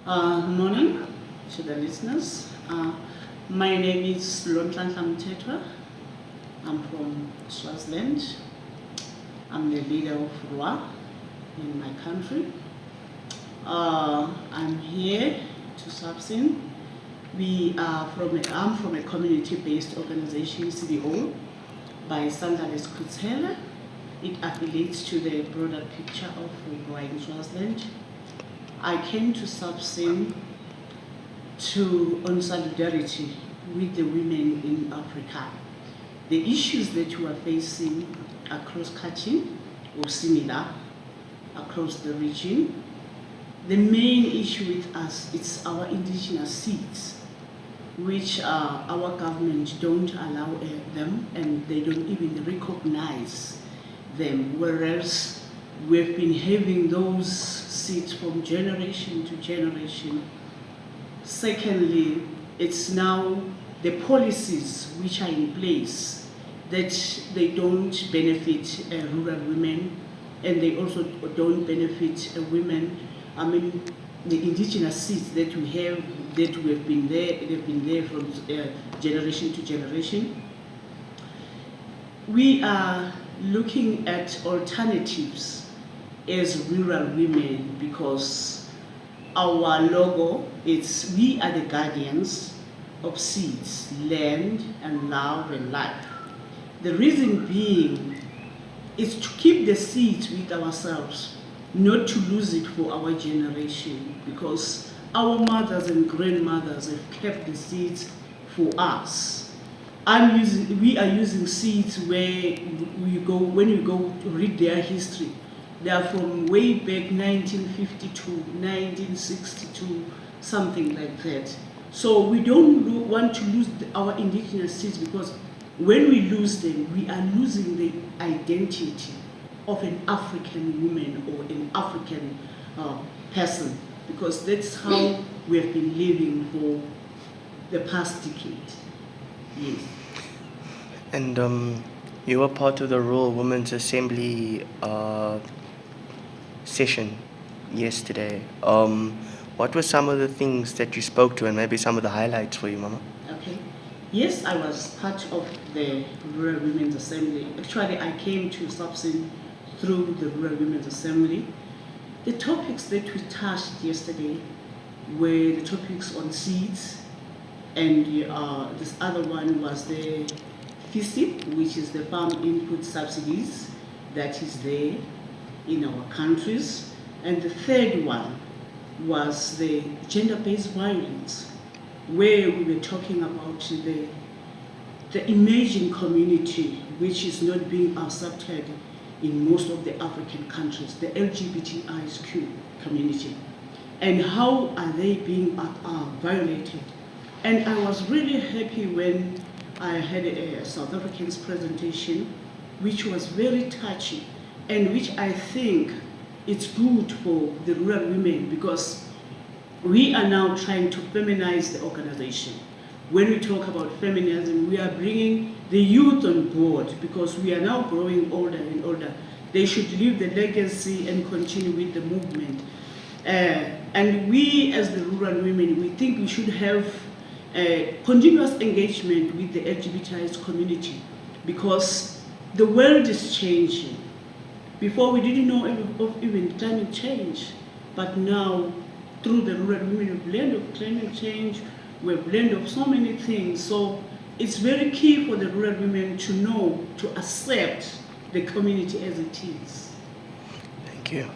Morning to the listeners. My name is Lonhlanhla Mthethwa. I'm from Swaziland. I'm the leader of RWA in my country. I'm here to SAPSN. I'm from a community-based organization, CBO, by SADC. It affiliates to the broader picture of RWA Swaziland. I came to SAPSN on solidarity with the women in Africa. The issues that we are facing are cross-cutting or similar across the region. The main issue with us is our indigenous seats, which our government don't allow them, and they don't even recognize them, whereas we've been having those seats from generation to generation. Secondly, it's now the policies which are in place that they don't benefit rural women, and they also don't benefit women. I mean, the indigenous seats that we have, that they've been there from generation to generation. We are looking at alternatives as rural women, because our logo is we are the guardians of seeds, land, and love and life. The reason being is to keep the seeds with ourselves, not to lose it for our generation, because our mothers and grandmothers have kept the seeds for us. We are using seeds where when you go to read their history, they are from way back 1952, 1962, something like that. So we don't want to lose our indigenous seeds, because when we lose them, we are losing the identity of an African woman or an African person, because that's how we have been living for the past decade. Yes. And you were part of the Rural Women's Assembly session yesterday. What were some of the things that you spoke to, and maybe some of the highlights for you, Mama? Okay. Yes, I was part of the Rural Women's Assembly. Actually, I came to SAPSN through the Rural Women's Assembly. The topics that we touched yesterday were the topics on seeds, and this other one was the FISIP, which is the farm input subsidies that is there in our countries. And the third one was the gender-based violence, where we were talking about the emerging community, which is not being accepted in most of the African countries, the LGBTIQ community, and how are they being violated. And I was really happy when I had a South African's presentation, which was very touching, and which I think it's good for the rural women, because we are now trying to feminize the organization. When we talk about feminism, we are bringing the youth on board, because we are now growing older and older. They should leave the legacy and continue with the movement. And we, as the rural women, we think we should have continuous engagement with the LGBTI community, because the world is changing. Before, we didn't know of even climate change, but now through the rural women, we learned of climate change, we've learned of so many things. So it's very key for the rural women to know, to accept the community as it is. Thank you.